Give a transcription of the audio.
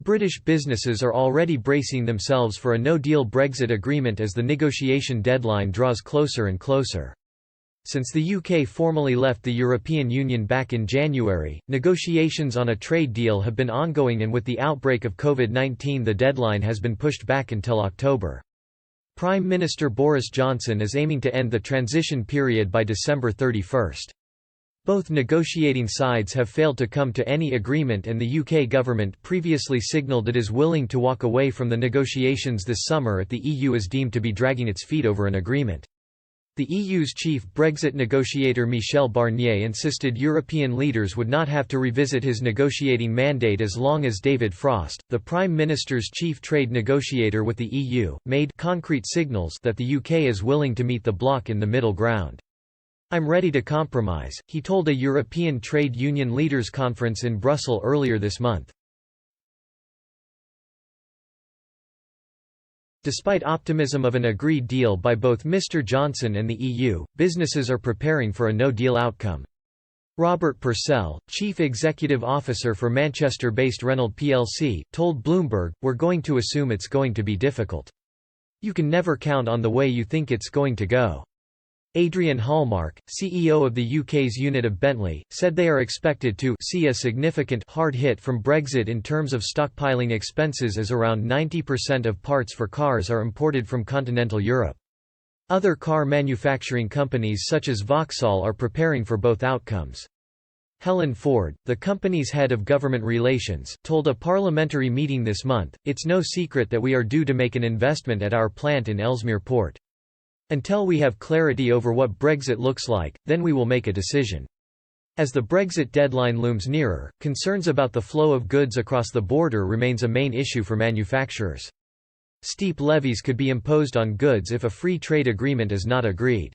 British businesses are already bracing themselves for a no-deal Brexit agreement as the negotiation deadline draws closer and closer. Since the UK formally left the European Union back in January, negotiations on a trade deal have been ongoing, and with the outbreak of COVID-19 the deadline has been pushed back until October. Prime Minister Boris Johnson is aiming to end the transition period by December 31. Both negotiating sides have failed to come to any agreement, and the UK government previously signalled it is willing to walk away from the negotiations this summer if the EU is deemed to be dragging its feet over an agreement. The EU's chief Brexit negotiator Michel Barnier insisted European leaders would not have to revisit his negotiating mandate as long as David Frost, the Prime Minister's chief trade negotiator with the EU, made concrete signals that the UK is willing to meet the bloc in the middle ground. "I'm ready to compromise," he told a European Trade Union Leaders Conference in Brussels earlier this month. Despite optimism of an agreed deal by both Mr. Johnson and the EU, businesses are preparing for a no-deal outcome. Robert Purcell, chief executive officer for Manchester-based Renault plc, told Bloomberg, "We're going to assume it's going to be difficult. You can never count on the way you think it's going to go." Adrian Hallmark, CEO of the UK's unit of Bentley, said they are expected to see a significant hard hit from Brexit in terms of stockpiling expenses, as around 90% of parts for cars are imported from continental Europe. Other car manufacturing companies such as Vauxhall are preparing for both outcomes. Helen Ford, the company's head of government relations, told a parliamentary meeting this month, "It's no secret that we are due to make an investment at our plant in Ellesmere Port. Until we have clarity over what Brexit looks like, then we will make a decision." As the Brexit deadline looms nearer, concerns about the flow of goods across the border remains a main issue for manufacturers. Steep levies could be imposed on goods if a free trade agreement is not agreed.